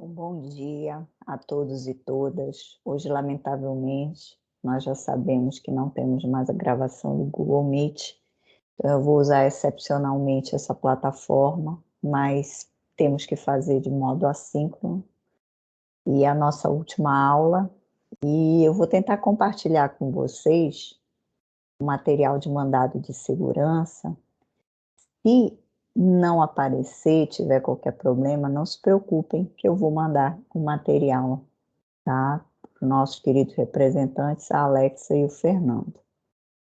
Bom dia a todos e todas. Hoje, lamentavelmente, nós já sabemos que não temos mais a gravação do Google Meet. Então, eu vou usar excepcionalmente essa plataforma, mas temos que fazer de modo assíncrono. E a nossa última aula, e eu vou tentar compartilhar com vocês o material de mandado de segurança. Se não aparecer, tiver qualquer problema, não se preocupem que eu vou mandar o material, tá? Para os nossos queridos representantes, a Alexa e o Fernando.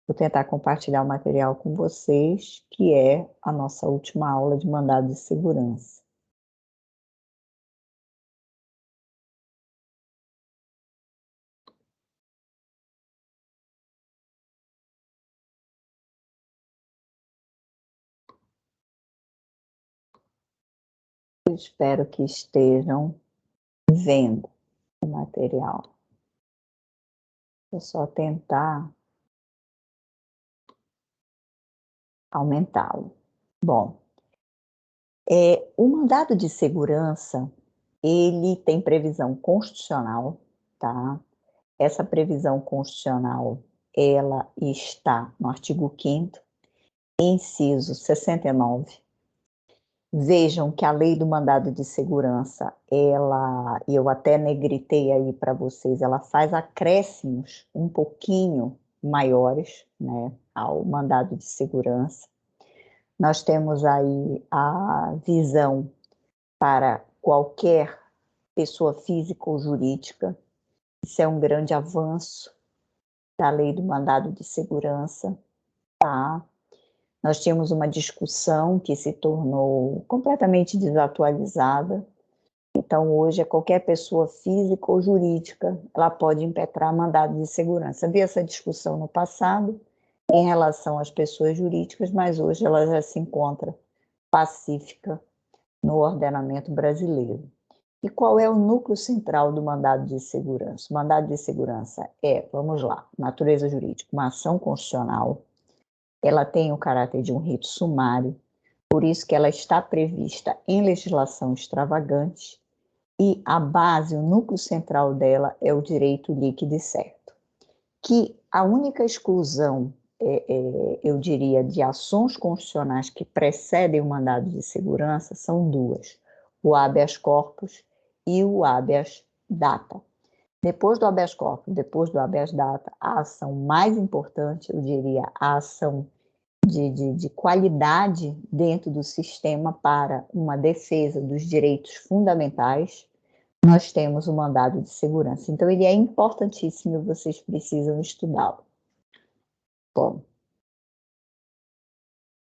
Vou tentar compartilhar o material com vocês, que é a nossa última aula de mandado de segurança. Eu espero que estejam vendo o material. Vou só tentar aumentá-lo. Bom, o mandado de segurança, ele tem previsão constitucional, tá? Essa previsão constitucional, ela está no artigo 5º, inciso 69. Vejam que a lei do mandado de segurança, eu até negritei aí para vocês, ela faz acréscimos um pouquinho maiores, né, ao mandado de segurança. Nós temos aí a visão para qualquer pessoa física ou jurídica. Isso é um grande avanço da lei do mandado de segurança, tá? Nós tínhamos uma discussão que se tornou completamente desatualizada. Então, hoje, qualquer pessoa física ou jurídica, ela pode impetrar mandado de segurança. Havia essa discussão no passado em relação às pessoas jurídicas, mas hoje ela já se encontra pacífica no ordenamento brasileiro. E qual é o núcleo central do mandado de segurança? O mandado de segurança vamos lá, natureza jurídica, uma ação constitucional. Ela tem o caráter de um rito sumário, por isso que ela está prevista em legislação extravagante, e a base, o núcleo central dela é o direito líquido e certo. Que a única exclusão, eu diria, de ações constitucionais que precedem o mandado de segurança são duas: o habeas corpus e o habeas data. Depois do habeas corpus, depois do habeas data, a ação mais importante, eu diria, a ação de qualidade dentro do sistema para uma defesa dos direitos fundamentais, nós temos o mandado de segurança. Então, ele é importantíssimo e vocês precisam estudá-lo. Bom,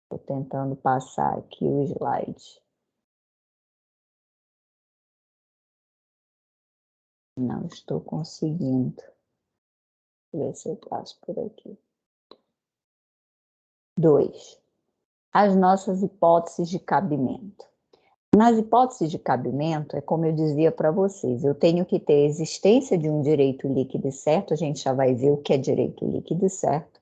estou tentando passar aqui o slide. Não estou conseguindo. Ver se eu passo por aqui. 2. As nossas hipóteses de cabimento. Nas hipóteses de cabimento, é como eu dizia para vocês, eu tenho que ter a existência de um direito líquido e certo, a gente já vai ver o que é direito líquido e certo.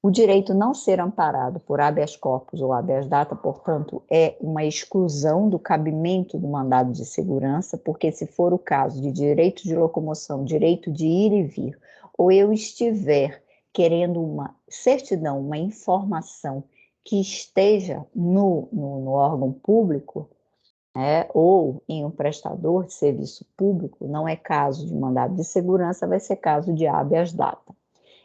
O direito não ser amparado por habeas corpus ou habeas data, portanto, é uma exclusão do cabimento do mandado de segurança, porque se for o caso de direito de locomoção, direito de ir e vir, ou eu estiver querendo uma certidão, uma informação que esteja no órgão público, ou em um prestador de serviço público, não é caso de mandado de segurança, vai ser caso de habeas data.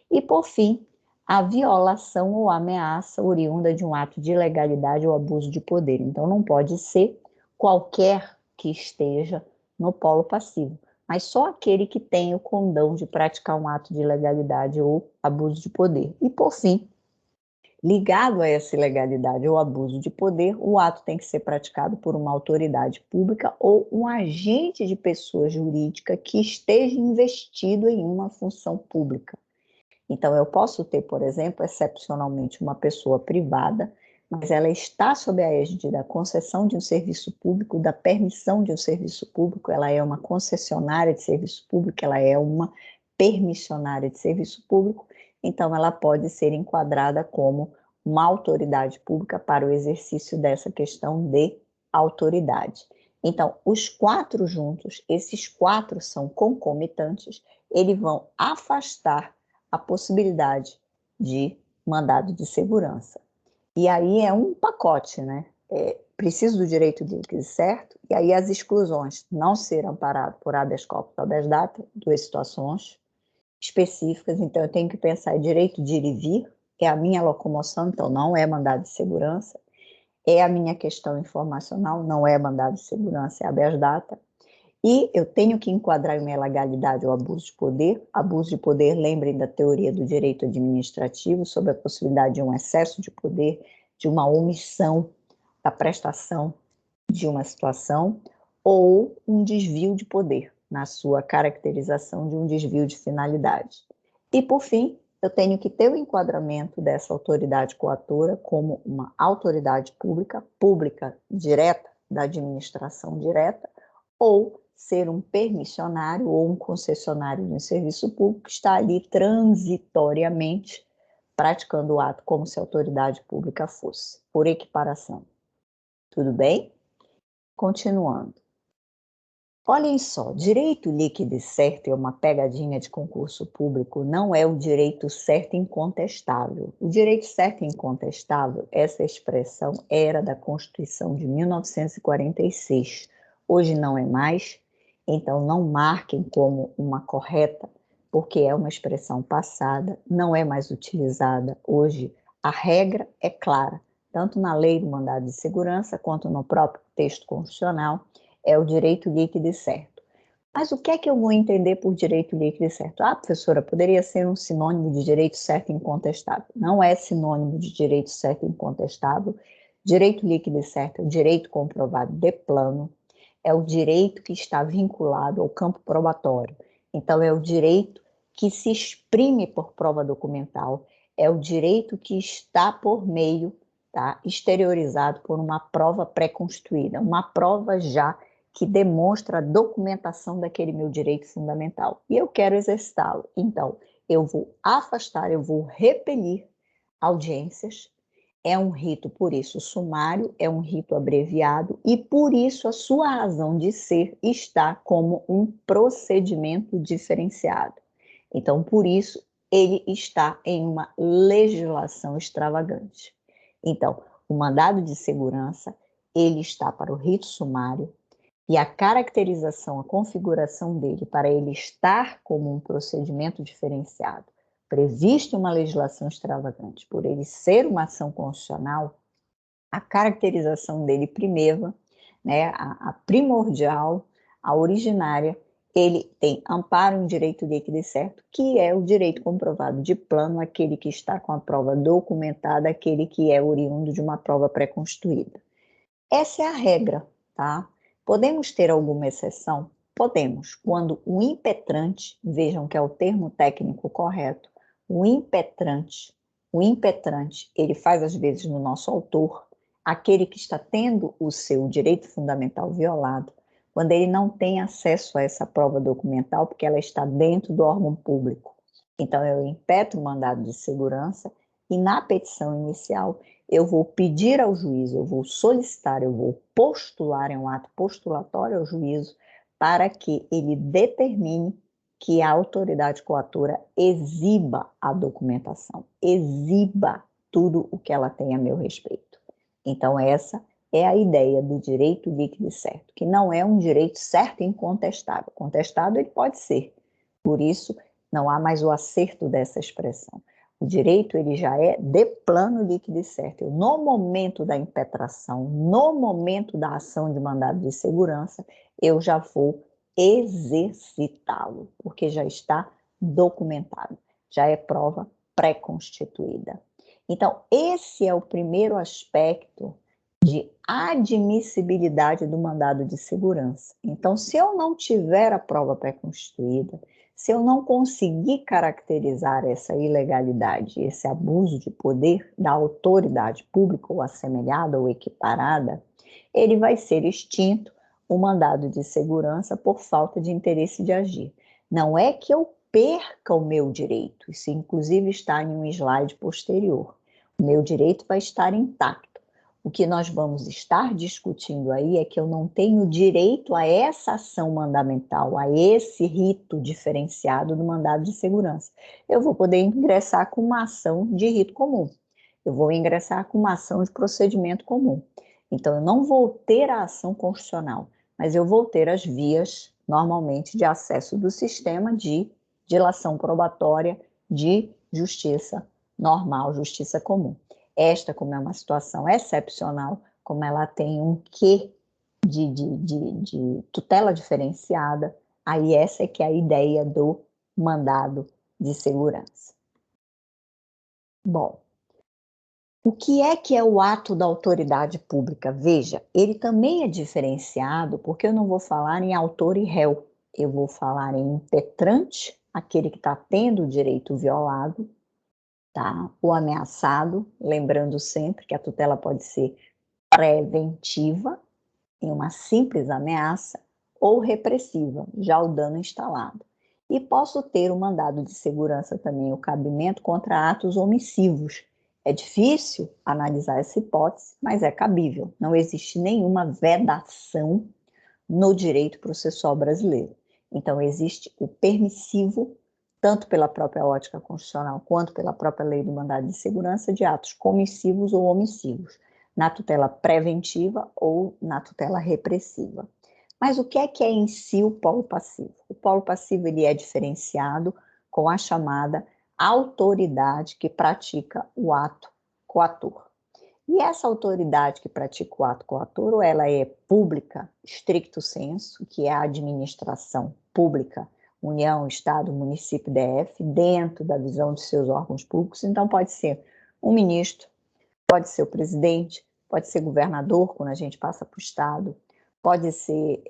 E, por fim, a violação ou ameaça oriunda de um ato de ilegalidade ou abuso de poder. Então, não pode ser qualquer que esteja no polo passivo, mas só aquele que tem o condão de praticar um ato de ilegalidade ou abuso de poder. E, por fim, ligado a essa ilegalidade ou abuso de poder, o ato tem que ser praticado por uma autoridade pública ou um agente de pessoa jurídica que esteja investido em uma função pública. Então, eu posso ter, por exemplo, excepcionalmente uma pessoa privada, mas ela está sob a égide da concessão de um serviço público, da permissão de um serviço público, ela é uma concessionária de serviço público, ela é uma permissionária de serviço público, então ela pode ser enquadrada como uma autoridade pública para o exercício dessa questão de autoridade. Então, os 4 juntos, esses 4 são concomitantes, eles vão afastar a possibilidade de mandado de segurança. E aí é um pacote, né? Preciso do direito líquido certo, e aí as exclusões não ser amparado por habeas corpus habeas data, 2 situações específicas, então eu tenho que pensar em direito de ir e vir, é a minha locomoção, então não é mandado de segurança, é a minha questão informacional, não é mandado de segurança, é habeas data, e eu tenho que enquadrar em uma ilegalidade ou abuso de poder. Abuso de poder, lembrem da teoria do direito administrativo, sobre a possibilidade de um excesso de poder, de uma omissão da prestação de uma situação, ou um desvio de poder, na sua caracterização de um desvio de finalidade. E, por fim, eu tenho que ter o enquadramento dessa autoridade coatora como uma autoridade pública, pública direta, da administração direta, ou ser um permissionário ou um concessionário de um serviço público que está ali transitoriamente praticando o ato como se a autoridade pública fosse, por equiparação. Tudo bem? Continuando. Olhem só, direito líquido e certo é uma pegadinha de concurso público, não é o direito certo e incontestável. O direito certo e incontestável, essa expressão era da Constituição de 1946. Hoje não é mais, então não marquem como uma correta, porque é uma expressão passada, não é mais utilizada. Hoje a regra é clara, tanto na lei do mandado de segurança quanto no próprio texto constitucional, é o direito líquido e certo. Mas o que é que eu vou entender por direito líquido e certo? Ah, professora, poderia ser um sinônimo de direito certo e incontestável. Não é sinônimo de direito certo e incontestável. Direito líquido e certo é o direito comprovado de plano, é o direito que está vinculado ao campo probatório. Então, é o direito que se exprime por prova documental, é o direito que está por meio, tá, exteriorizado por uma prova pré-constituída, uma prova já que demonstra a documentação daquele meu direito fundamental. E eu quero exercitá-lo. Então, eu vou afastar, eu vou repelir audiências. É um rito, por isso, sumário, é um rito abreviado e, por isso, a sua razão de ser está como um procedimento diferenciado. Então, por isso, ele está em uma legislação extravagante. Então, o mandado de segurança, ele está para o rito sumário, e a caracterização, a configuração dele para ele estar como um procedimento diferenciado, previsto em uma legislação extravagante, por ele ser uma ação constitucional, a caracterização dele primeva, né, a primordial, a originária, ele tem amparo em direito líquido e certo, que é o direito comprovado de plano, aquele que está com a prova documentada, aquele que é oriundo de uma prova pré-constituída. Essa é a regra, tá? Podemos ter alguma exceção? Podemos, quando o impetrante, vejam que é o termo técnico correto, o impetrante, ele faz às vezes no nosso autor, aquele que está tendo o seu direito fundamental violado, quando ele não tem acesso a essa prova documental, porque ela está dentro do órgão público. Então, eu impetro o mandado de segurança e na petição inicial eu vou pedir ao juízo, eu vou solicitar, eu vou postular, é um ato postulatório ao juízo, para que ele determine que a autoridade coatora exiba a documentação, exiba tudo o que ela tem a meu respeito. Então, essa é a ideia do direito líquido e certo, que não é um direito certo e incontestável. Contestado ele pode ser, por isso não há mais o acerto dessa expressão. O direito ele já é de plano líquido e certo. Eu, no momento da impetração, no momento da ação de mandado de segurança, eu já vou exercitá-lo, porque já está documentado, já é prova pré-constituída. Então, esse é o primeiro aspecto de admissibilidade do mandado de segurança. Então, se eu não tiver a prova pré-constituída, se eu não conseguir caracterizar essa ilegalidade, esse abuso de poder da autoridade pública ou assemelhada ou equiparada, ele vai ser extinto o mandado de segurança por falta de interesse de agir. Não é que eu perca o meu direito, isso inclusive está em um slide posterior. O meu direito vai estar intacto. O que nós vamos estar discutindo aí é que eu não tenho direito a essa ação mandamental, a esse rito diferenciado do mandado de segurança. Eu vou poder ingressar com uma ação de rito comum. Eu vou ingressar com uma ação de procedimento comum. Então, eu não vou ter a ação constitucional, mas eu vou ter as vias, normalmente, de acesso do sistema de dilação probatória de justiça normal, justiça comum. Esta, como é uma situação excepcional, como ela tem um quê de tutela diferenciada, aí essa é que é a ideia do mandado de segurança. Bom, o que é o ato da autoridade pública? Veja, ele também é diferenciado porque eu não vou falar em autor e réu, eu vou falar em impetrante, aquele que está tendo o direito violado, tá? O ameaçado, lembrando sempre que a tutela pode ser preventiva, em uma simples ameaça, ou repressiva, já o dano instalado. E posso ter o mandado de segurança também, o cabimento contra atos omissivos. É difícil analisar essa hipótese, mas é cabível. Não existe nenhuma vedação no direito processual brasileiro. Então, existe o permissivo, tanto pela própria ótica constitucional quanto pela própria lei do mandado de segurança, de atos comissivos ou omissivos, na tutela preventiva ou na tutela repressiva. Mas o que é em si o polo passivo? O polo passivo ele é diferenciado com a chamada autoridade que pratica o ato coator. E essa autoridade que pratica o ato coator, ela é pública, stricto sensu, que é a administração pública, União, Estado, município, DF, dentro da visão de seus órgãos públicos. Então, pode ser um ministro, pode ser o presidente, pode ser governador, quando a gente passa para o Estado, pode ser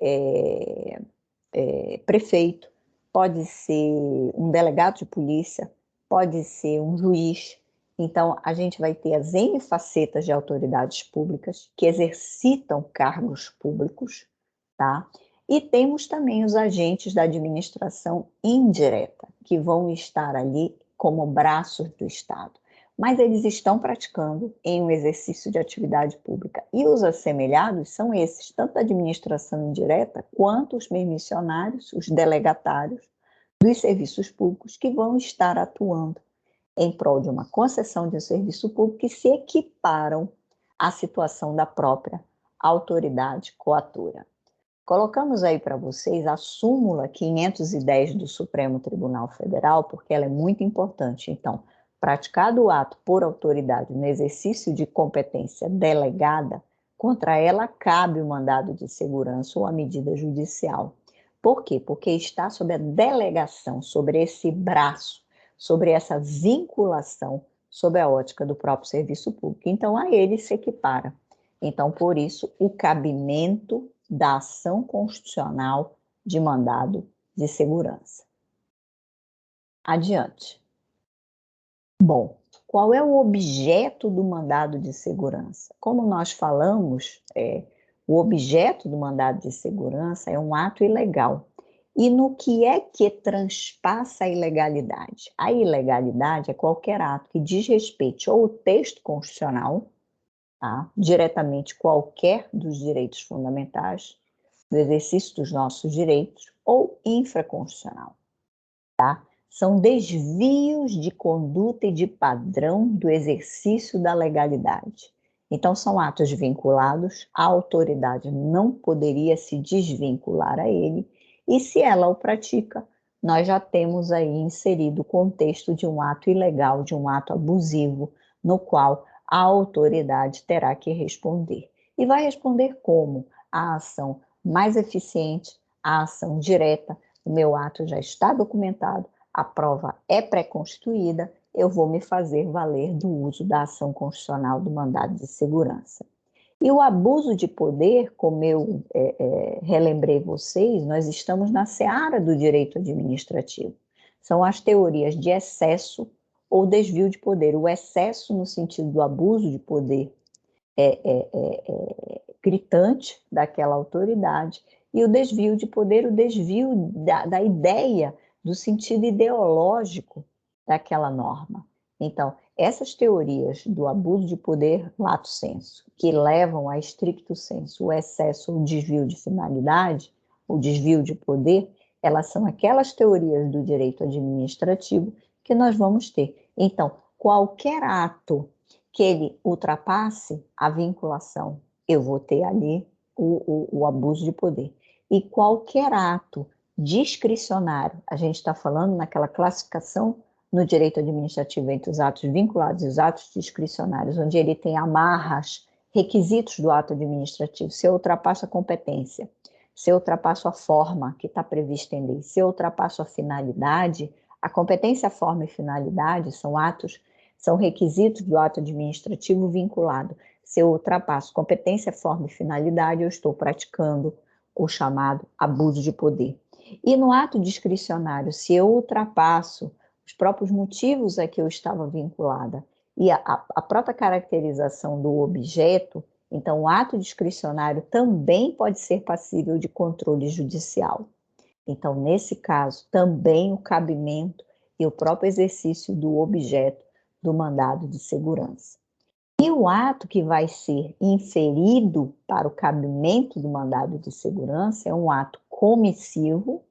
prefeito, pode ser um delegado de polícia, pode ser um juiz. Então, a gente vai ter as N facetas de autoridades públicas que exercitam cargos públicos, tá? E temos também os agentes da administração indireta, que vão estar ali como braços do Estado. Mas eles estão praticando em um exercício de atividade pública. E os assemelhados são esses, tanto a administração indireta quanto os permissionários, os delegatários dos serviços públicos que vão estar atuando em prol de uma concessão de um serviço público e se equiparam à situação da própria autoridade coatora. Colocamos aí para vocês a súmula 510 do Supremo Tribunal Federal, porque ela é muito importante. Então, praticado o ato por autoridade no exercício de competência delegada, contra ela cabe o mandado de segurança ou a medida judicial. Por quê? Porque está sob a delegação, sobre esse braço, sobre essa vinculação, sob a ótica do próprio serviço público. Então, a ele se equipara. Então, por isso, o cabimento da ação constitucional de mandado de segurança. Adiante. Bom, qual é o objeto do mandado de segurança? Como nós falamos, o objeto do mandado de segurança é um ato ilegal. E no que é que transpassa a ilegalidade? A ilegalidade é qualquer ato que desrespeite ou o texto constitucional, tá? Diretamente qualquer dos direitos fundamentais, do exercício dos nossos direitos, ou infraconstitucional, tá? São desvios de conduta e de padrão do exercício da legalidade. Então, são atos vinculados, a autoridade não poderia se desvincular a ele, e se ela o pratica, nós já temos aí inserido o contexto de um ato ilegal, de um ato abusivo, no qual a autoridade terá que responder. E vai responder como? A ação mais eficiente, a ação direta, o meu ato já está documentado, a prova é pré-constituída, eu vou me fazer valer do uso da ação constitucional do mandado de segurança. E o abuso de poder, como eu relembrei vocês, nós estamos na seara do direito administrativo. São as teorias de excesso ou desvio de poder. O excesso no sentido do abuso de poder gritante daquela autoridade, e o desvio de poder, o desvio da ideia, do sentido ideológico daquela norma. Então, essas teorias do abuso de poder lato sensu, que levam a stricto sensu o excesso ou desvio de finalidade, o desvio de poder, elas são aquelas teorias do direito administrativo que nós vamos ter. Então, qualquer ato que ele ultrapasse a vinculação, eu vou ter ali o abuso de poder. E qualquer ato discricionário, a gente está falando naquela classificação no direito administrativo entre os atos vinculados e os atos discricionários, onde ele tem amarras, requisitos do ato administrativo, se eu ultrapasso a competência, se eu ultrapasso a forma que está prevista em lei, se eu ultrapasso a finalidade, a competência, a forma e finalidade são requisitos do ato administrativo vinculado. Se eu ultrapasso competência, forma e finalidade, eu estou praticando o chamado abuso de poder. E no ato discricionário, se eu ultrapasso os próprios motivos a que eu estava vinculada e a própria caracterização do objeto, então o ato discricionário também pode ser passível de controle judicial. Então, nesse caso, também o cabimento e o próprio exercício do objeto do mandado de segurança. E o ato que vai ser inferido para o cabimento do mandado de segurança é um ato comissivo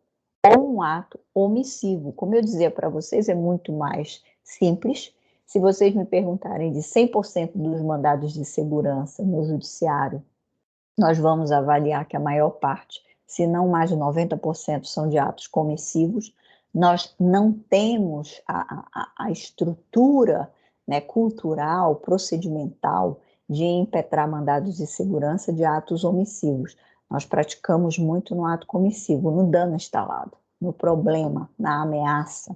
ou um ato omissivo. Como eu dizia para vocês, é muito mais simples. Se vocês me perguntarem de 100% dos mandados de segurança no judiciário, nós vamos avaliar que a maior parte, se não mais de 90%, são de atos comissivos. Nós não temos a estrutura, né, cultural, procedimental, de impetrar mandados de segurança de atos omissivos. Nós praticamos muito no ato comissivo, no dano instalado, no problema, na ameaça,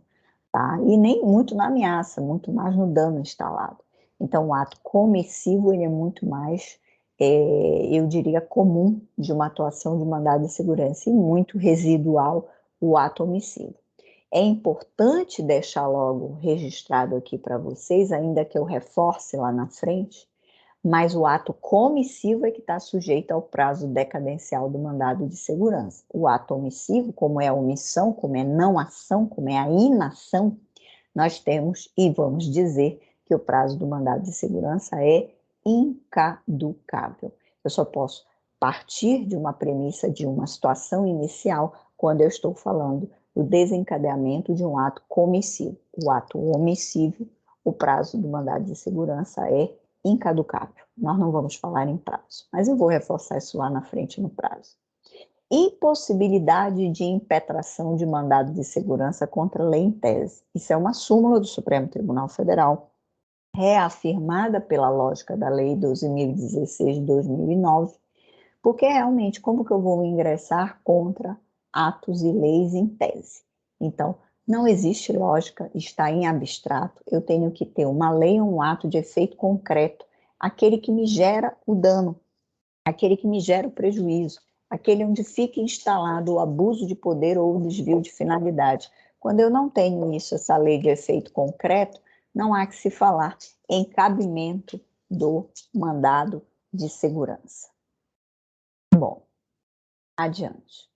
tá? E nem muito na ameaça, muito mais no dano instalado. Então, o ato comissivo, ele é muito mais, eu diria, comum de uma atuação de mandado de segurança e muito residual o ato omissivo. É importante deixar logo registrado aqui para vocês, ainda que eu reforce lá na frente, mas o ato comissivo é que está sujeito ao prazo decadencial do mandado de segurança. O ato omissivo, como é a omissão, como é não ação, como é a inação, nós temos e vamos dizer que o prazo do mandado de segurança é incaducável. Eu só posso partir de uma premissa, de uma situação inicial, quando eu estou falando do desencadeamento de um ato comissivo. O ato omissivo, o prazo do mandado de segurança é incaducável. Nós não vamos falar em prazo, mas eu vou reforçar isso lá na frente no prazo. Impossibilidade de impetração de mandado de segurança contra lei em tese. Isso é uma súmula do Supremo Tribunal Federal, reafirmada pela lógica da Lei 12.016 de 2009, porque realmente, como que eu vou ingressar contra atos e leis em tese? Então, não existe lógica, está em abstrato, eu tenho que ter uma lei ou um ato de efeito concreto, aquele que me gera o dano, aquele que me gera o prejuízo, aquele onde fica instalado o abuso de poder ou o desvio de finalidade. Quando eu não tenho isso, essa lei de efeito concreto, não há que se falar em cabimento do mandado de segurança. Bom, adiante.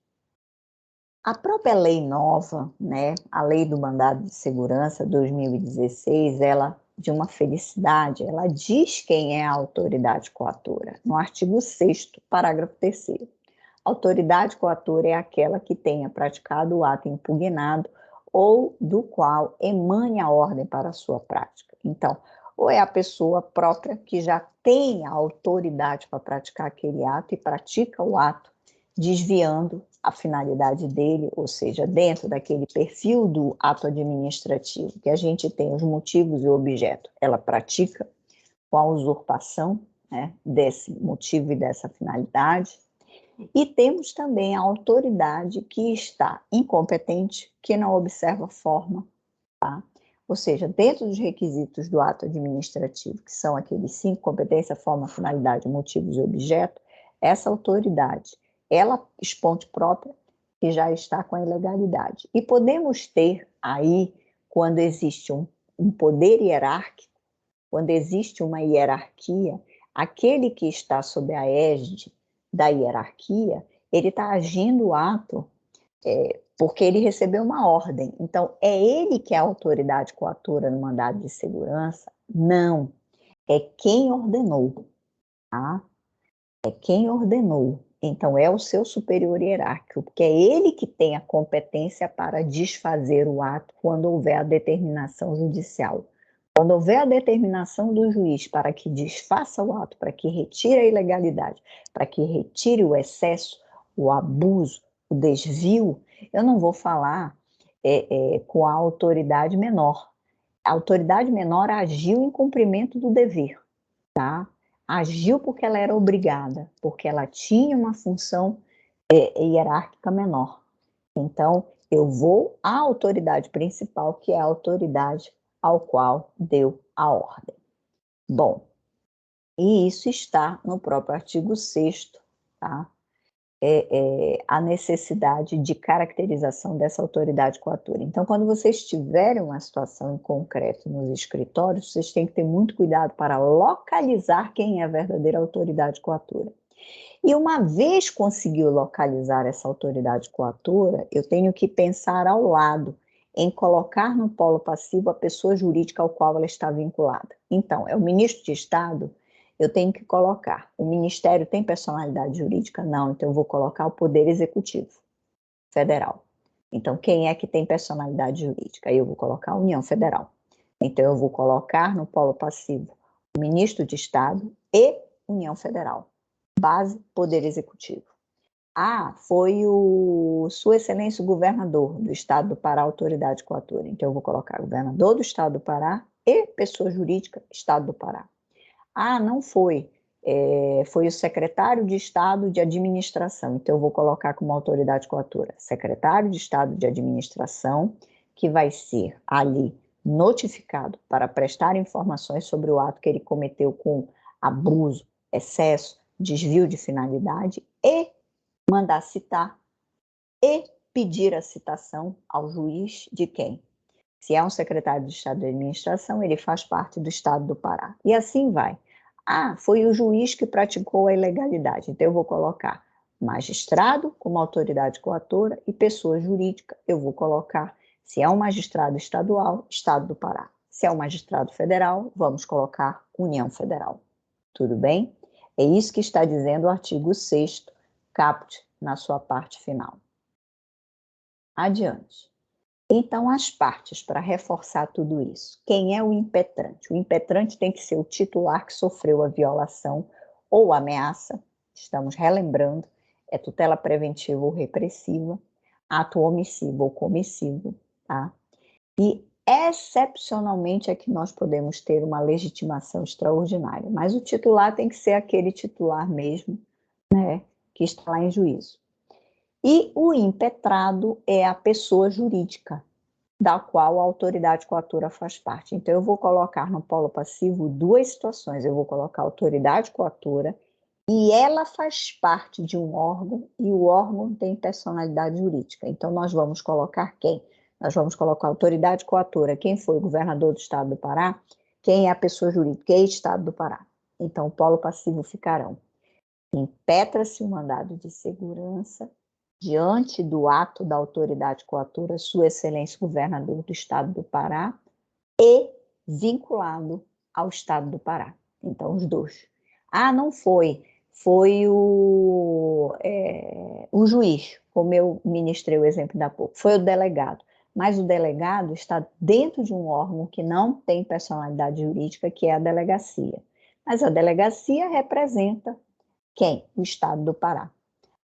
A própria lei nova, né, a lei do mandado de segurança 2016, ela, de uma felicidade, ela diz quem é a autoridade coatora, no artigo 6º, parágrafo 3º. A autoridade coatora é aquela que tenha praticado o ato impugnado ou do qual emane a ordem para a sua prática. Então, ou é a pessoa própria que já tem a autoridade para praticar aquele ato e pratica o ato, desviando a finalidade dele, ou seja, dentro daquele perfil do ato administrativo, que a gente tem os motivos e o objeto, ela pratica com a usurpação, né, desse motivo e dessa finalidade. E temos também a autoridade que está incompetente, que não observa a forma, tá? Ou seja, dentro dos requisitos do ato administrativo, que são aqueles 5, competência, forma, finalidade, motivos e objeto, essa autoridade, ela, esponte própria, que já está com a ilegalidade. E podemos ter aí, quando existe um poder hierárquico, quando existe uma hierarquia, aquele que está sob a égide da hierarquia, ele está agindo o ato porque ele recebeu uma ordem. Então, é ele que é a autoridade coatora no mandado de segurança? Não, é quem ordenou, tá? É quem ordenou. Então, é o seu superior hierárquico, porque é ele que tem a competência para desfazer o ato quando houver a determinação judicial. Quando houver a determinação do juiz para que desfaça o ato, para que retire a ilegalidade, para que retire o excesso, o abuso, o desvio, eu não vou falar com a autoridade menor. A autoridade menor agiu em cumprimento do dever, tá? Agiu porque ela era obrigada, porque ela tinha uma função hierárquica menor. Então, eu vou à autoridade principal, que é a autoridade ao qual deu a ordem. Bom, e isso está no próprio artigo 6º, tá? A necessidade de caracterização dessa autoridade coatora. Então, quando vocês tiverem uma situação em concreto nos escritórios, vocês têm que ter muito cuidado para localizar quem é a verdadeira autoridade coatora. E uma vez conseguiu localizar essa autoridade coatora, eu tenho que pensar ao lado em colocar no polo passivo a pessoa jurídica ao qual ela está vinculada. Então, é o ministro de Estado, eu tenho que colocar. O Ministério tem personalidade jurídica? Não, então eu vou colocar o Poder Executivo Federal. Então, quem é que tem personalidade jurídica? Aí eu vou colocar a União Federal. Então, eu vou colocar no polo passivo o ministro de Estado e União Federal. Base, Poder Executivo. Foi o Sua Excelência o Governador do Estado do Pará, autoridade coatora. Então, eu vou colocar governador do Estado do Pará e pessoa jurídica, Estado do Pará. Não foi. Foi o secretário de Estado de Administração. Então, eu vou colocar como autoridade coatora secretário de Estado de Administração, que vai ser ali notificado para prestar informações sobre o ato que ele cometeu com abuso, excesso, desvio de finalidade e mandar citar e pedir a citação ao juiz de quem? Se é um secretário de Estado de Administração, ele faz parte do Estado do Pará. E assim vai. Foi o juiz que praticou a ilegalidade. Então, eu vou colocar magistrado como autoridade coatora e pessoa jurídica, eu vou colocar, se é um magistrado estadual, Estado do Pará. Se é um magistrado federal, vamos colocar União Federal. Tudo bem? É isso que está dizendo o artigo 6º, caput, na sua parte final. Adiante. Então, as partes, para reforçar tudo isso. Quem é o impetrante? O impetrante tem que ser o titular que sofreu a violação ou ameaça, estamos relembrando, é tutela preventiva ou repressiva, ato omissivo ou comissivo, tá? E, excepcionalmente, é que nós podemos ter uma legitimação extraordinária, mas o titular tem que ser aquele titular mesmo, né, que está lá em juízo. E o impetrado é a pessoa jurídica, da qual a autoridade coatora faz parte. Então, eu vou colocar no polo passivo duas situações. Eu vou colocar a autoridade coatora e ela faz parte de um órgão e o órgão tem personalidade jurídica. Então, nós vamos colocar quem? Nós vamos colocar a autoridade coatora. Quem foi o governador do Estado do Pará? Quem é a pessoa jurídica? Quem é o Estado do Pará? Então, o polo passivo ficarão. Impetra-se o mandado de segurança diante do ato da autoridade coatora, Sua Excelência o Governador do Estado do Pará, e vinculado ao Estado do Pará. Então, os dois. Não foi. Foi o juiz, como eu ministrei o exemplo da pouco. Foi o delegado. Mas o delegado está dentro de um órgão que não tem personalidade jurídica, que é a delegacia. Mas a delegacia representa quem? O Estado do Pará.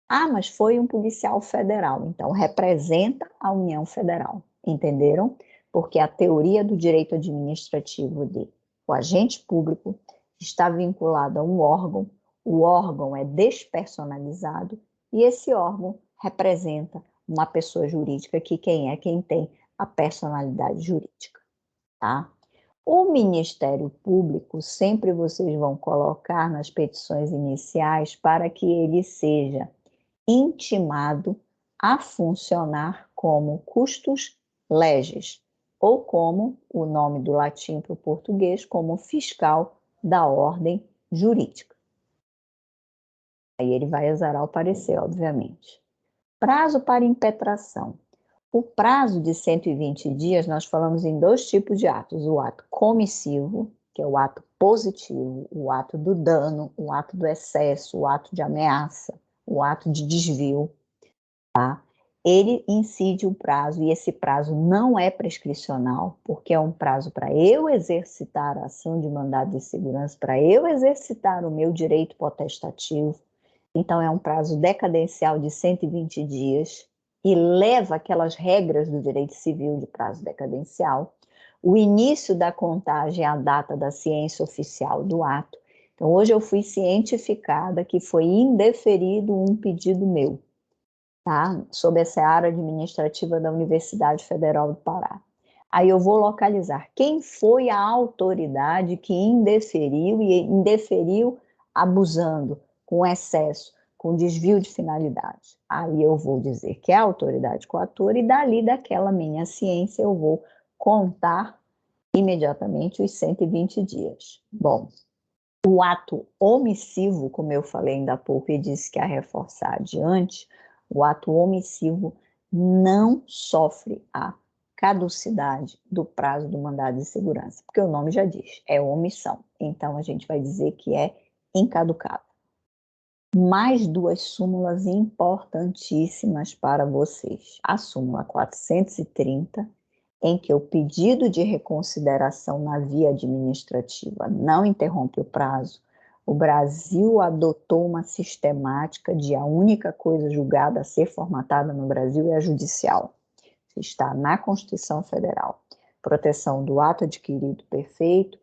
Mas foi um policial federal, então representa a União Federal, entenderam? Porque a teoria do direito administrativo de o agente público está vinculado a um órgão, o órgão é despersonalizado e esse órgão representa uma pessoa jurídica que quem é quem tem a personalidade jurídica, tá? O Ministério Público, sempre vocês vão colocar nas petições iniciais para que ele seja intimado a funcionar como custos legis, ou como, o nome do latim para o português, como fiscal da ordem jurídica. Aí ele vai exarar o parecer, obviamente. Prazo para impetração. O prazo de 120 dias, nós falamos em 2 tipos de atos: o ato comissivo, que é o ato positivo, o ato do dano, o ato do excesso, o ato de ameaça, o ato de desvio, tá? Ele incide o prazo e esse prazo não é prescricional, porque é um prazo para eu exercitar a ação de mandado de segurança, para eu exercitar o meu direito potestativo. Então é um prazo decadencial de 120 dias e leva aquelas regras do direito civil de prazo decadencial. O início da contagem é a data da ciência oficial do ato. Então hoje eu fui cientificada que foi indeferido um pedido meu, tá? Sob a seara administrativa da Universidade Federal do Pará. Aí eu vou localizar quem foi a autoridade que indeferiu e indeferiu abusando, com excesso, com desvio de finalidade. Aí eu vou dizer que é a autoridade coatora e dali daquela minha ciência eu vou contar imediatamente os 120 dias. Bom, o ato omissivo, como eu falei ainda há pouco e disse que ia reforçar adiante, o ato omissivo não sofre a caducidade do prazo do mandado de segurança, porque o nome já diz, é omissão. Então a gente vai dizer que é incaducável. Mais 2 súmulas importantíssimas para vocês. A súmula 430, em que o pedido de reconsideração na via administrativa não interrompe o prazo. O Brasil adotou uma sistemática de a única coisa julgada a ser formatada no Brasil é a judicial. Está na Constituição Federal. Proteção do ato adquirido perfeito,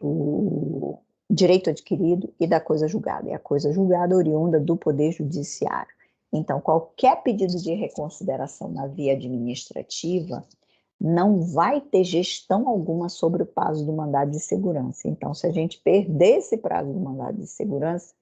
do direito adquirido e da coisa julgada. E a coisa julgada oriunda do Poder Judiciário. Então, qualquer pedido de reconsideração na via administrativa não vai ter gestão alguma sobre o prazo do mandado de segurança. Então, se a gente perder esse prazo do mandado de segurança,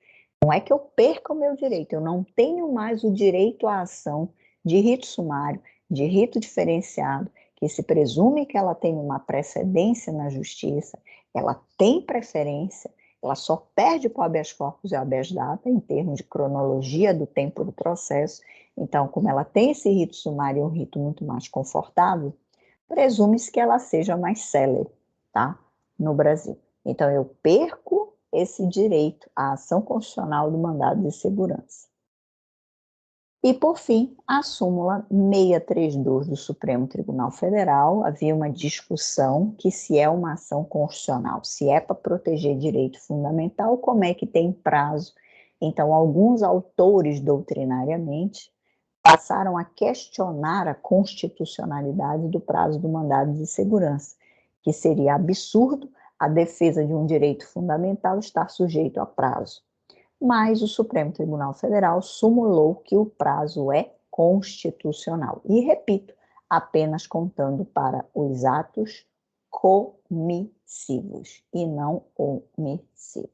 não é que eu perca o meu direito, eu não tenho mais o direito à ação de rito sumário, de rito diferenciado, que se presume que ela tem uma precedência na justiça, ela tem preferência, ela só perde para o habeas corpus e o habeas data em termos de cronologia do tempo do processo. Então, como ela tem esse rito sumário, um rito muito mais confortável, presume-se que ela seja mais célere, tá? No Brasil. Então, eu perco esse direito à ação constitucional do mandado de segurança. E, por fim, a súmula 632 do Supremo Tribunal Federal, havia uma discussão que se é uma ação constitucional, se é para proteger direito fundamental, como é que tem prazo? Então, alguns autores doutrinariamente passaram a questionar a constitucionalidade do prazo do mandado de segurança, que seria absurdo a defesa de um direito fundamental estar sujeito a prazo. Mas o Supremo Tribunal Federal sumulou que o prazo é constitucional. E repito, apenas contando para os atos comissivos e não omissivos.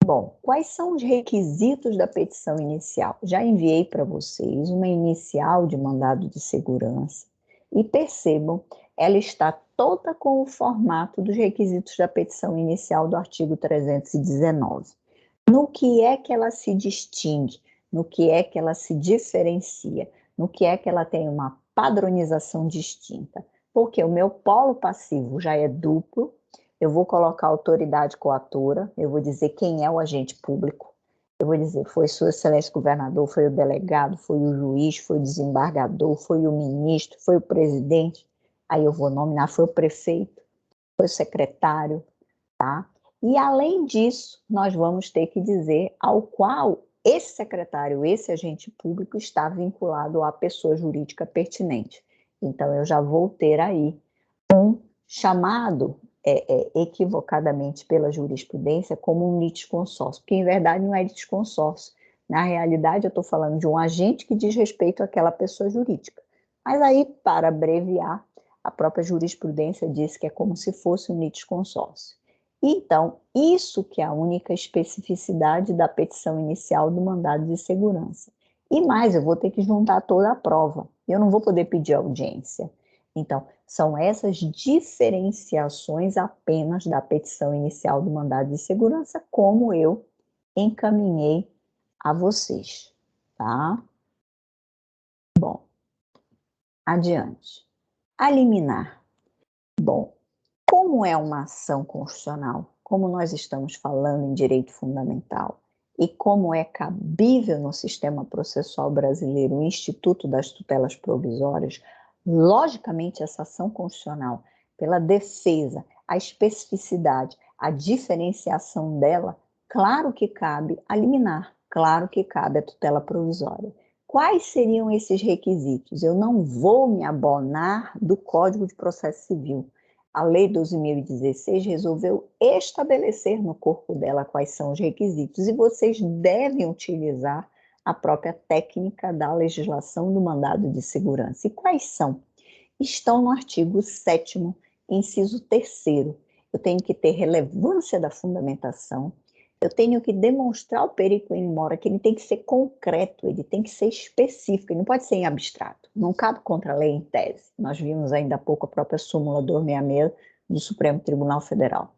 Bom, quais são os requisitos da petição inicial? Já enviei para vocês uma inicial de mandado de segurança e percebam, ela está toda com o formato dos requisitos da petição inicial do artigo 319. No que é que ela se distingue? No que é que ela se diferencia? No que é que ela tem uma padronização distinta? Porque o meu polo passivo já é duplo. Eu vou colocar a autoridade coatora, eu vou dizer quem é o agente público, eu vou dizer, foi Sua Excelência Governador, foi o delegado, foi o juiz, foi o desembargador, foi o ministro, foi o presidente, aí eu vou nominar, foi o prefeito, foi o secretário, tá? E além disso, nós vamos ter que dizer ao qual esse secretário, esse agente público está vinculado à pessoa jurídica pertinente. Então eu já vou ter aí um chamado equivocadamente pela jurisprudência como um litisconsórcio, porque em verdade não é litisconsórcio. Na realidade, eu estou falando de um agente que diz respeito àquela pessoa jurídica. Mas aí, para abreviar, a própria jurisprudência diz que é como se fosse um litisconsórcio. Então, isso que é a única especificidade da petição inicial do mandado de segurança. E mais, eu vou ter que juntar toda a prova. Eu não vou poder pedir audiência. Então, são essas diferenciações apenas da petição inicial do mandado de segurança, como eu encaminhei a vocês, tá? Adiante. A liminar. Bom, como é uma ação constitucional, como nós estamos falando em direito fundamental, e como é cabível no sistema processual brasileiro o Instituto das Tutelas Provisórias, logicamente essa ação constitucional, pela defesa, a especificidade, a diferenciação dela, claro que cabe a liminar, claro que cabe a tutela provisória. Quais seriam esses requisitos? Eu não vou me abonar do Código de Processo Civil. A Lei 12.016 resolveu estabelecer no corpo dela quais são os requisitos e vocês devem utilizar a própria técnica da legislação do mandado de segurança. E quais são? Estão no artigo 7º, inciso 3º. Eu tenho que ter relevância da fundamentação, eu tenho que demonstrar o perigo in mora, que ele tem que ser concreto, ele tem que ser específico, ele não pode ser em abstrato, não cabe contra a lei em tese. Nós vimos ainda há pouco a própria súmula 266 do Supremo Tribunal Federal.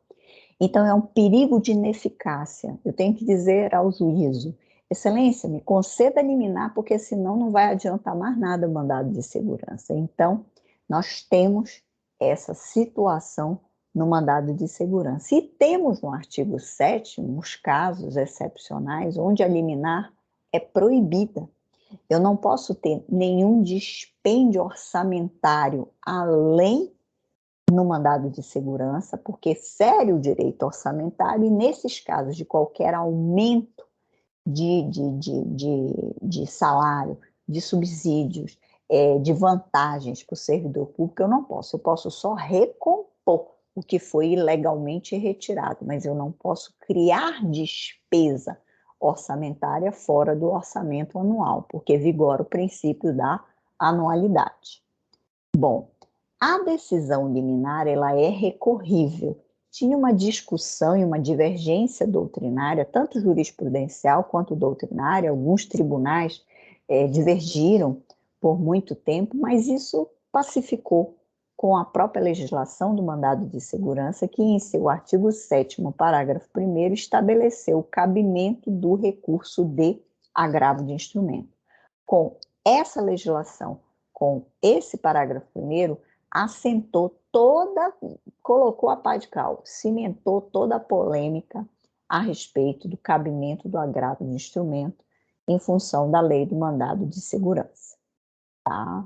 Então é um perigo de ineficácia, eu tenho que dizer ao juízo, excelência, me conceda liminar, porque senão não vai adiantar mais nada o mandado de segurança. Então, nós temos essa situação no mandado de segurança. E temos no artigo 7º os casos excepcionais onde a liminar é proibida. Eu não posso ter nenhum dispêndio orçamentário além no mandado de segurança, porque fere o direito orçamentário e nesses casos de qualquer aumento de salário, de subsídios, de vantagens para o servidor público, eu posso só recompor o que foi ilegalmente retirado, mas eu não posso criar despesa orçamentária fora do orçamento anual, porque vigora o princípio da anualidade. Bom, a decisão liminar, ela é recorrível. Tinha uma discussão e uma divergência doutrinária, tanto jurisprudencial quanto doutrinária, alguns tribunais divergiram por muito tempo, mas isso pacificou com a própria legislação do mandado de segurança, que em seu artigo 7º, parágrafo 1º, estabeleceu o cabimento do recurso de agravo de instrumento. Com essa legislação, com esse parágrafo 1º, assentou colocou a pá de cal, cimentou toda a polêmica a respeito do cabimento do agravo de instrumento em função da lei do mandado de segurança. Tá?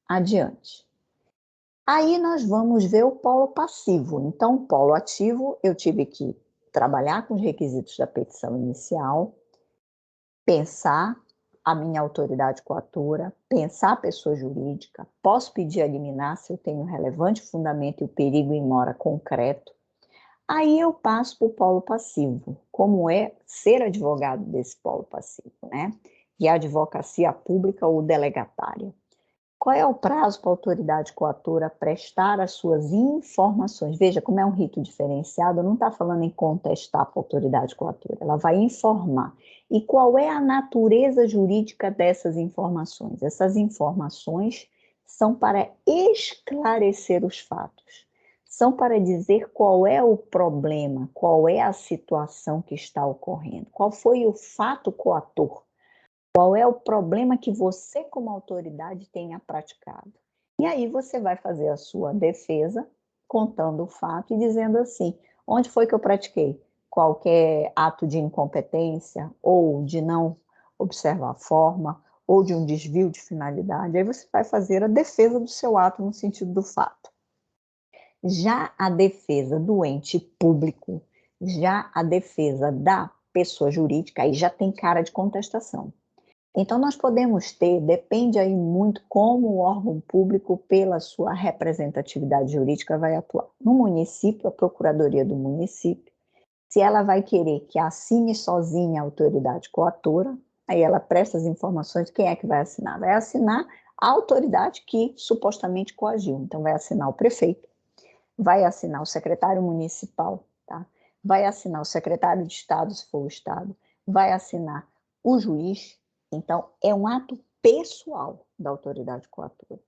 Adiante. Aí nós vamos ver o polo passivo. Então, o polo ativo, eu tive que trabalhar com os requisitos da petição inicial, pensar a minha autoridade coatora, pensar a pessoa jurídica, posso pedir a liminar se eu tenho relevante fundamento e o perigo in mora concreto. Aí eu passo para o polo passivo, como é ser advogado desse polo passivo, né? E a advocacia pública ou delegatária. Qual é o prazo para a autoridade coatora prestar as suas informações? Veja como é um rito diferenciado, não está falando em contestar para a autoridade coatora, ela vai informar. E qual é a natureza jurídica dessas informações? Essas informações são para esclarecer os fatos, são para dizer qual é o problema, qual é a situação que está ocorrendo, qual foi o fato coator. Qual é o problema que você, como autoridade, tenha praticado? E aí você vai fazer a sua defesa, contando o fato e dizendo assim, onde foi que eu pratiquei? Qualquer ato de incompetência, ou de não observar a forma, ou de um desvio de finalidade, aí você vai fazer a defesa do seu ato no sentido do fato. Já a defesa do ente público, já a defesa da pessoa jurídica, aí já tem cara de contestação. Então, nós podemos ter, depende aí muito como o órgão público, pela sua representatividade jurídica, vai atuar. No município, a Procuradoria do Município, se ela vai querer que assine sozinha a autoridade coatora, aí ela presta as informações, quem é que vai assinar? Vai assinar a autoridade que supostamente coagiu. Então, vai assinar o prefeito, vai assinar o secretário municipal, tá? Vai assinar o secretário de Estado, se for o Estado, vai assinar o juiz. Então, é um ato pessoal da autoridade coatora.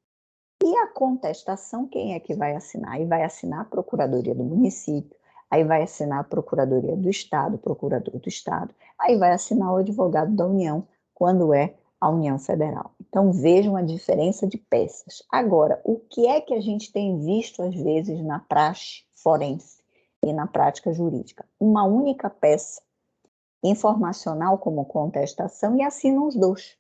E a contestação, quem é que vai assinar? Aí vai assinar a Procuradoria do Município, aí vai assinar a Procuradoria do Estado, o Procurador do Estado, aí vai assinar o advogado da União, quando é a União Federal. Então, vejam a diferença de peças. Agora, o que é que a gente tem visto, às vezes, na praxe forense e na prática jurídica? Uma única peça informacional como contestação e assinam os dois,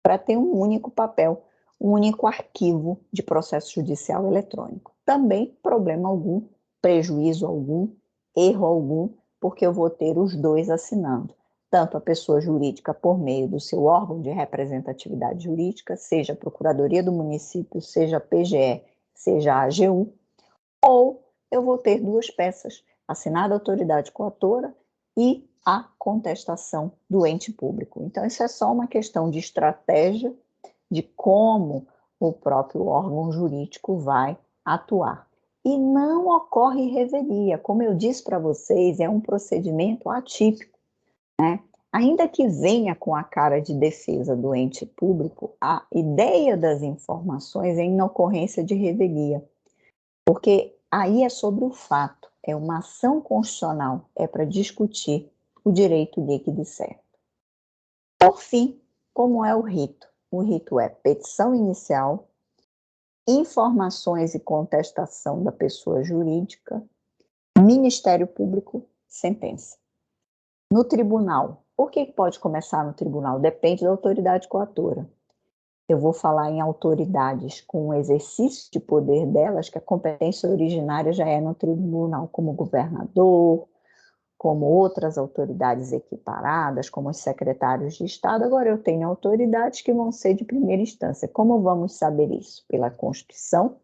para ter um único papel, um único arquivo de processo judicial eletrônico. Também problema algum, prejuízo algum, erro algum, porque eu vou ter os dois assinando, tanto a pessoa jurídica por meio do seu órgão de representatividade jurídica, seja a Procuradoria do Município, seja a PGE, seja a AGU, ou eu vou ter duas peças, assinada a autoridade coautora e a contestação do ente público. Então, isso é só uma questão de estratégia de como o próprio órgão jurídico vai atuar. E não ocorre revelia, como eu disse para vocês, é um procedimento atípico, né? Ainda que venha com a cara de defesa do ente público, a ideia das informações é em ocorrência de revelia, porque aí é sobre o fato, é uma ação constitucional, é para discutir o direito líquido e certo. Por fim, como é o rito? O rito é petição inicial, informações e contestação da pessoa jurídica, Ministério Público, sentença. No tribunal, por que pode começar no tribunal? Depende da autoridade coatora. Eu vou falar em autoridades com o exercício de poder delas, que a competência originária já é no tribunal, como governador, como outras autoridades equiparadas, como os secretários de Estado. Agora eu tenho autoridades que vão ser de primeira instância. Como vamos saber isso? Pela Constituição,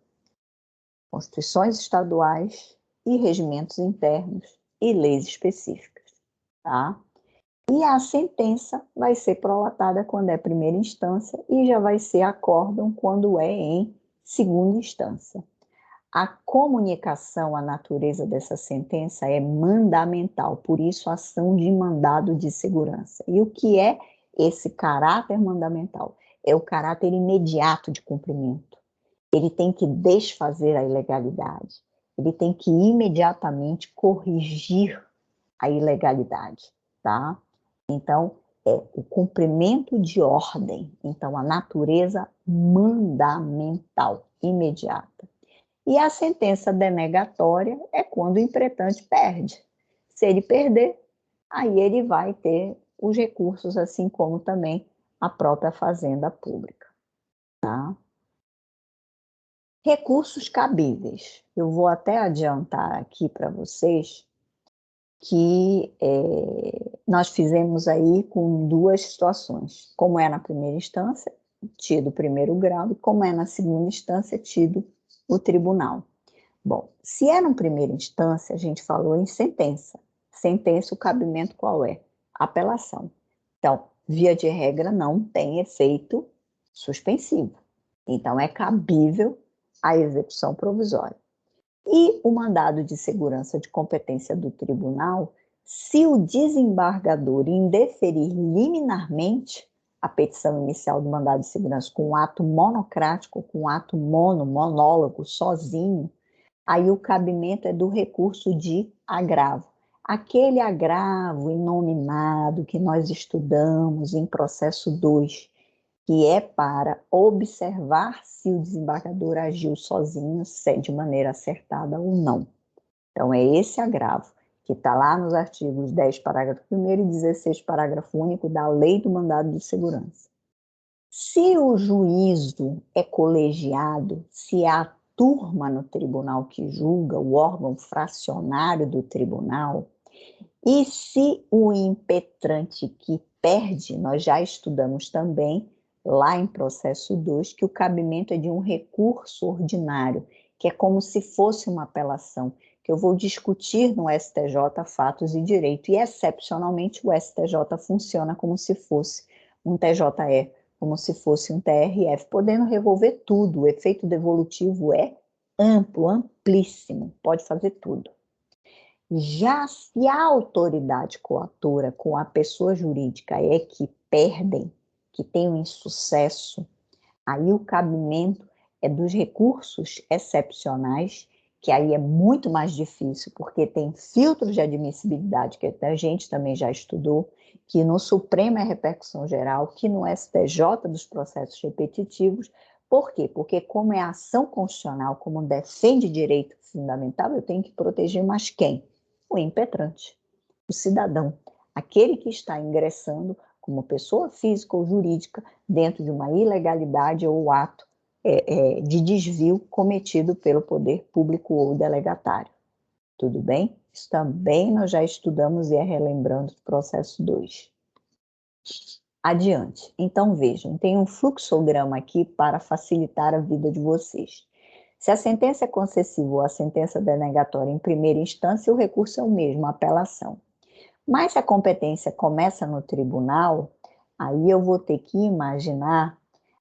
constituições estaduais e regimentos internos e leis específicas, tá? E a sentença vai ser prolatada quando é primeira instância e já vai ser acórdão quando é em segunda instância. A comunicação, a natureza dessa sentença é mandamental, por isso a ação de mandado de segurança. E o que é esse caráter mandamental? É o caráter imediato de cumprimento. Ele tem que desfazer a ilegalidade, ele tem que imediatamente corrigir a ilegalidade, tá? Então, é o cumprimento de ordem, então a natureza mandamental, imediata. E a sentença denegatória é quando o impretante perde. Se ele perder, aí ele vai ter os recursos, assim como também a própria Fazenda Pública, tá? Recursos cabíveis. Eu vou até adiantar aqui para vocês que nós fizemos aí com duas situações, como é na primeira instância, tido o primeiro grau, e como é na segunda instância, tido o tribunal. Bom, se é na primeira instância, a gente falou em sentença. Sentença, o cabimento qual é? Apelação. Então, via de regra, não tem efeito suspensivo. Então, é cabível a execução provisória. E o mandado de segurança de competência do tribunal, se o desembargador indeferir liminarmente a petição inicial do mandado de segurança com um ato monocrático, com um ato monólogo, sozinho, aí o cabimento é do recurso de agravo. Aquele agravo inominado que nós estudamos em processo 2, que é para observar se o desembargador agiu sozinho, de maneira acertada ou não. Então, é esse agravo, que está lá nos artigos 10, parágrafo 1º e 16, parágrafo único da Lei do Mandado de Segurança. Se o juízo é colegiado, se a turma no tribunal que julga, o órgão fracionário do tribunal, e se o impetrante que perde, nós já estudamos também, lá em processo 2, que o cabimento é de um recurso ordinário, que é como se fosse uma apelação, que eu vou discutir no STJ fatos e direito, e excepcionalmente o STJ funciona como se fosse um TJE, como se fosse um TRF, podendo revolver tudo. O efeito devolutivo é amplo, amplíssimo, pode fazer tudo. Já se a autoridade coatora com a pessoa jurídica é que perdem, que tem um insucesso, aí o cabimento é dos recursos excepcionais, que aí é muito mais difícil, porque tem filtros de admissibilidade, que a gente também já estudou, que no Supremo é repercussão geral, que no STJ dos processos repetitivos. Por quê? Porque como é ação constitucional, como defende direito fundamental, eu tenho que proteger mais quem? O impetrante, o cidadão, aquele que está ingressando como pessoa física ou jurídica dentro de uma ilegalidade ou ato de desvio cometido pelo poder público ou delegatário. Tudo bem? Isso também nós já estudamos e é relembrando do processo 2. Adiante. Então, vejam, tem um fluxograma aqui para facilitar a vida de vocês. Se a sentença é concessiva ou a sentença denegatória em primeira instância, o recurso é o mesmo, a apelação. Mas se a competência começa no tribunal, aí eu vou ter que imaginar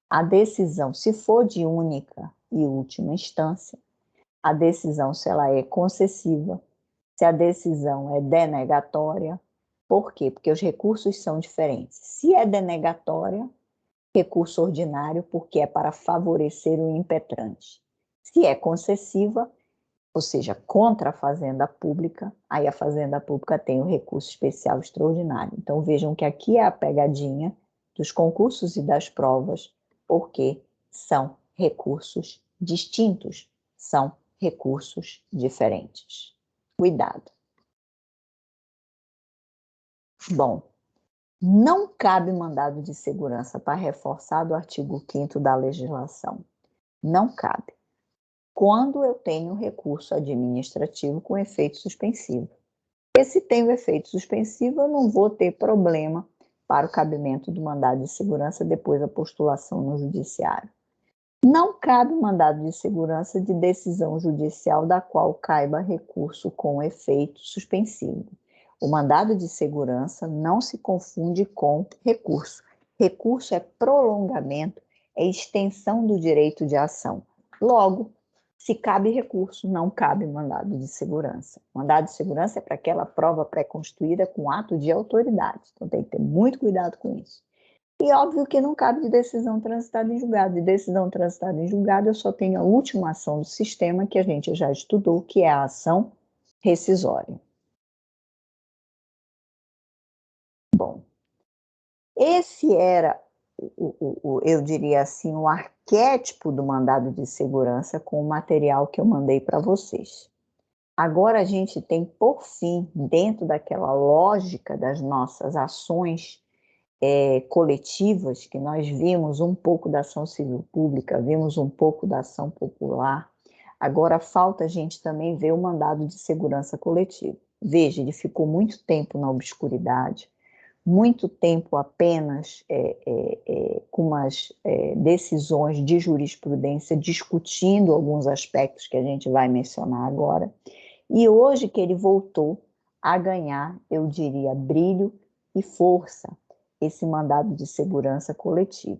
a decisão, se for de única e última instância, a decisão se ela é concessiva, se a decisão é denegatória. Por quê? Porque os recursos são diferentes. Se é denegatória, recurso ordinário, porque é para favorecer o impetrante. Se é concessiva, ou seja, contra a fazenda pública, aí a fazenda pública tem o recurso especial extraordinário. Então vejam que aqui é a pegadinha dos concursos e das provas, porque são recursos distintos, são recursos diferentes. Cuidado. Bom, não cabe mandado de segurança para reforçar do artigo 5º da legislação. Não cabe. Quando eu tenho recurso administrativo com efeito suspensivo. E se tem o efeito suspensivo, eu não vou ter problema para o cabimento do mandado de segurança depois da postulação no judiciário. Não cabe mandado de segurança de decisão judicial da qual caiba recurso com efeito suspensivo. O mandado de segurança não se confunde com recurso. Recurso é prolongamento, é extensão do direito de ação. Logo, se cabe recurso, não cabe mandado de segurança. Mandado de segurança é para aquela prova pré-constituída com ato de autoridade. Então tem que ter muito cuidado com isso. E óbvio que não cabe de decisão transitada em julgado. De decisão transitada em julgado, eu só tenho a última ação do sistema, que a gente já estudou, que é a ação rescisória. Bom, esse era, eu diria assim, o arquétipo do mandado de segurança com o material que eu mandei para vocês. Agora a gente tem, por fim, dentro daquela lógica das nossas ações coletivas, que nós vimos um pouco da ação civil pública, vimos um pouco da ação popular, agora falta a gente também ver o mandado de segurança coletivo. Veja, ele ficou muito tempo na obscuridade, muito tempo apenas com umas decisões de jurisprudência discutindo alguns aspectos que a gente vai mencionar agora, e hoje que ele voltou a ganhar, eu diria, brilho e força, esse mandado de segurança coletivo.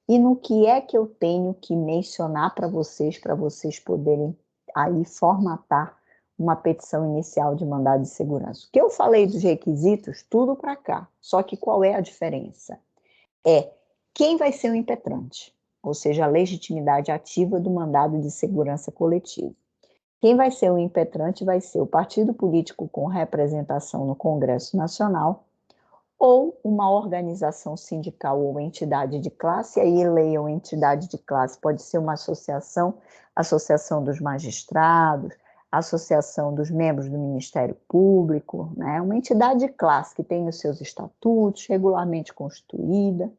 E no que é que eu tenho que mencionar para vocês poderem aí formatar uma petição inicial de mandado de segurança? O que eu falei dos requisitos, tudo para cá. Só que qual é a diferença? É quem vai ser o impetrante, ou seja, a legitimidade ativa do mandado de segurança coletivo. Quem vai ser o impetrante vai ser o partido político com representação no Congresso Nacional ou uma organização sindical ou entidade de classe, e aí leiam entidade de classe, pode ser uma associação, associação dos magistrados, associação dos membros do Ministério Público, né? Uma entidade de classe que tem os seus estatutos, regularmente constituída,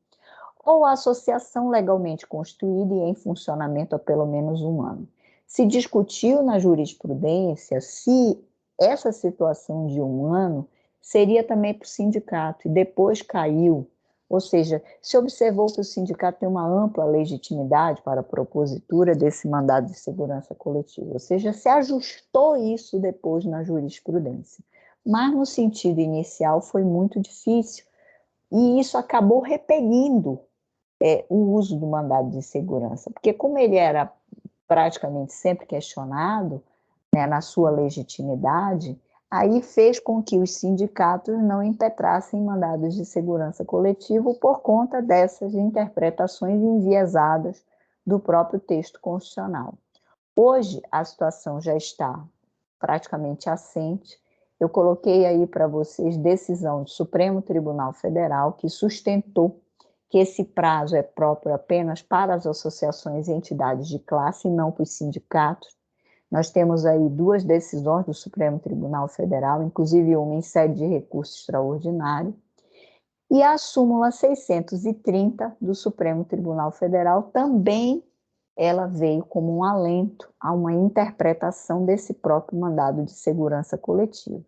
ou a associação legalmente constituída e em funcionamento há pelo menos um ano. Se discutiu na jurisprudência se essa situação de um ano seria também para o sindicato, e depois caiu, ou seja, se observou que o sindicato tem uma ampla legitimidade para a propositura desse mandado de segurança coletiva, ou seja, se ajustou isso depois na jurisprudência. Mas no sentido inicial foi muito difícil, e isso acabou repelindo o uso do mandado de segurança, porque como ele era praticamente sempre questionado, né, na sua legitimidade, aí fez com que os sindicatos não impetrassem mandados de segurança coletivo por conta dessas interpretações enviesadas do próprio texto constitucional. Hoje, a situação já está praticamente assente, eu coloquei aí para vocês decisão do Supremo Tribunal Federal que sustentou que esse prazo é próprio apenas para as associações e entidades de classe e não para os sindicatos. Nós temos aí 2 decisões do Supremo Tribunal Federal, inclusive uma em sede de recurso extraordinário, e a súmula 630 do Supremo Tribunal Federal também ela veio como um alento a uma interpretação desse próprio mandado de segurança coletivo,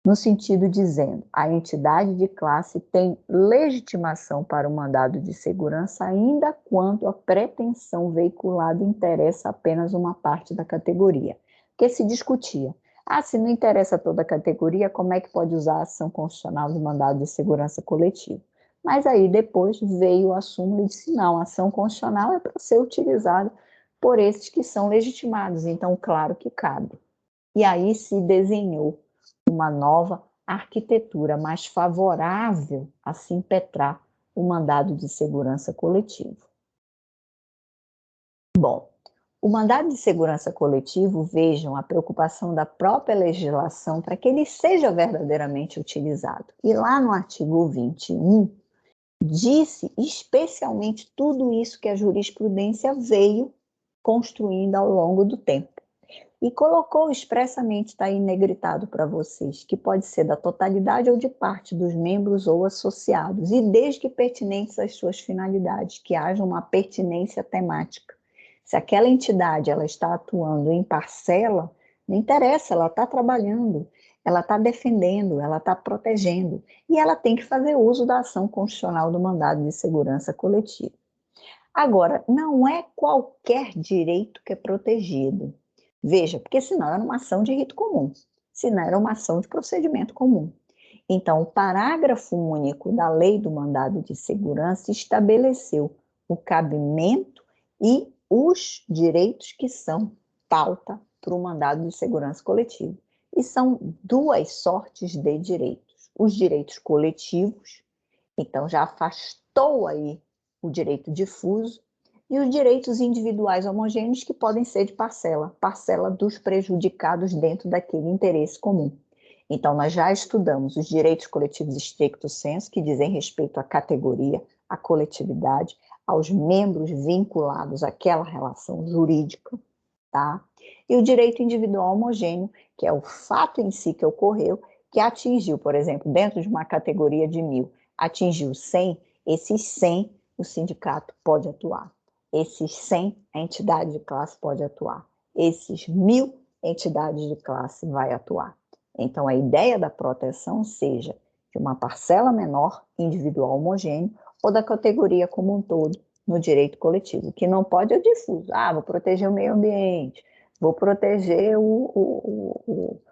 no sentido dizendo, a entidade de classe tem legitimação para o mandado de segurança ainda quando a pretensão veiculada interessa apenas uma parte da categoria, que se discutia. Se não interessa toda a categoria, como é que pode usar a ação constitucional do mandado de segurança coletivo? Mas aí depois veio a súmula e disse, não, a ação constitucional é para ser utilizada por esses que são legitimados, então claro que cabe. E aí se desenhou uma nova arquitetura mais favorável a se impetrar o mandado de segurança coletivo. Bom, o mandado de segurança coletivo, vejam, a preocupação da própria legislação para que ele seja verdadeiramente utilizado. E lá no artigo 21, disse especialmente tudo isso que a jurisprudência veio construindo ao longo do tempo. E colocou expressamente, está aí negritado para vocês, que pode ser da totalidade ou de parte dos membros ou associados, e desde que pertinentes às suas finalidades, que haja uma pertinência temática. Se aquela entidade ela está atuando em parcela, não interessa, ela está trabalhando, ela está defendendo, ela está protegendo, e ela tem que fazer uso da ação constitucional do mandado de segurança coletiva. Agora, não é qualquer direito que é protegido. Veja, porque senão era uma ação de rito comum, senão era uma ação de procedimento comum. Então, o parágrafo único da Lei do Mandado de Segurança estabeleceu o cabimento e os direitos que são pauta para o mandado de segurança coletivo. E são 2 sortes de direitos. Os direitos coletivos, então já afastou aí o direito difuso, e os direitos individuais homogêneos que podem ser de parcela dos prejudicados dentro daquele interesse comum. Então, nós já estudamos os direitos coletivos stricto sensu, que dizem respeito à categoria, à coletividade, aos membros vinculados àquela relação jurídica, tá? E o direito individual homogêneo, que é o fato em si que ocorreu, que atingiu, por exemplo, dentro de uma categoria de 1.000, atingiu 100, esses 100 o sindicato pode atuar. Esses 100, a entidade de classe pode atuar. Esses 1.000, a entidade de classe vai atuar. Então, a ideia da proteção seja de uma parcela menor, individual homogêneo, ou da categoria como um todo, no direito coletivo. O que não pode é o difuso. Vou proteger o meio ambiente, vou proteger o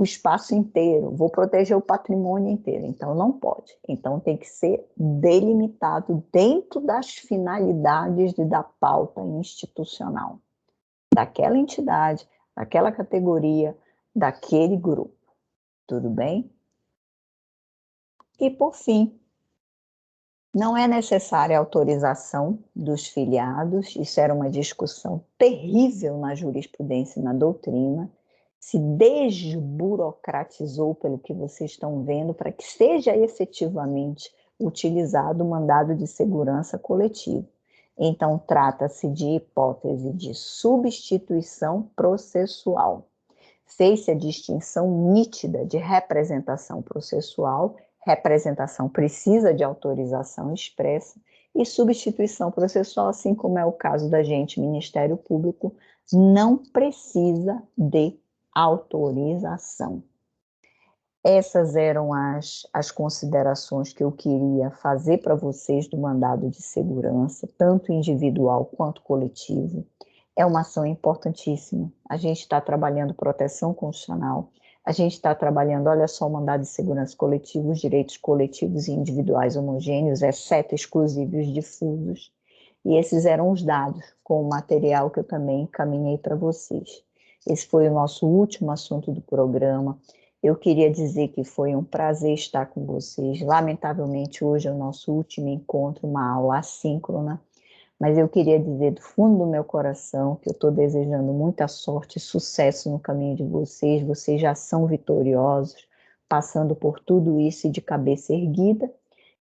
espaço inteiro, vou proteger o patrimônio inteiro. Então, não pode. Então, tem que ser delimitado dentro das finalidades da pauta institucional, daquela entidade, daquela categoria, daquele grupo. Tudo bem? E, por fim, não é necessária a autorização dos filiados, isso era uma discussão terrível na jurisprudência e na doutrina, se desburocratizou pelo que vocês estão vendo para que seja efetivamente utilizado o mandado de segurança coletivo. Então, trata-se de hipótese de substituição processual. Fez-se a distinção nítida de representação processual, representação precisa de autorização expressa, e substituição processual, assim como é o caso da gente, Ministério Público, não precisa de autorização. Essas eram as considerações que eu queria fazer para vocês do mandado de segurança, tanto individual quanto coletivo. É uma ação importantíssima. A gente está trabalhando proteção constitucional, a gente está trabalhando, olha só, o mandado de segurança coletivo, os direitos coletivos e individuais homogêneos, exceto exclusivos difusos. E esses eram os dados com o material que eu também encaminhei para vocês. Esse foi o nosso último assunto do programa. Eu queria dizer que foi um prazer estar com vocês. Lamentavelmente, hoje é o nosso último encontro, uma aula assíncrona, Mas eu queria dizer do fundo do meu coração que eu estou desejando muita sorte e sucesso no caminho de vocês já são vitoriosos, passando por tudo isso e de cabeça erguida,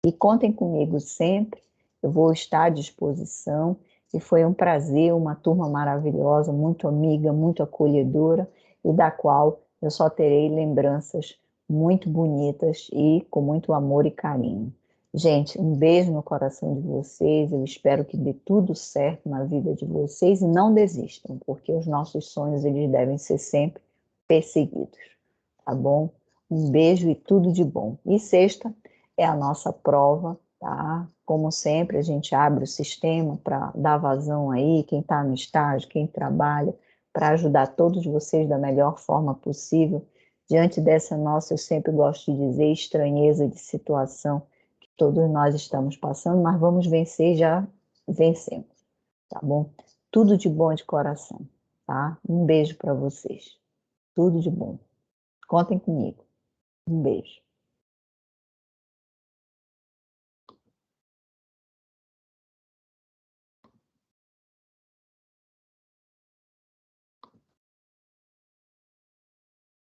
e contem comigo sempre, eu vou estar à disposição, e foi um prazer, uma turma maravilhosa, muito amiga, muito acolhedora, e da qual eu só terei lembranças muito bonitas e com muito amor e carinho. Gente, um beijo no coração de vocês, eu espero que dê tudo certo na vida de vocês e não desistam, porque os nossos sonhos eles devem ser sempre perseguidos, tá bom? Um beijo e tudo de bom. E sexta é a nossa prova, tá? Como sempre, a gente abre o sistema para dar vazão aí, quem está no estágio, quem trabalha, para ajudar todos vocês da melhor forma possível. Diante dessa nossa, eu sempre gosto de dizer, estranheza de situação que todos nós estamos passando, mas vamos vencer, já vencemos, tá bom? Tudo de bom de coração, tá? Um beijo para vocês. Tudo de bom. Contem comigo. Um beijo.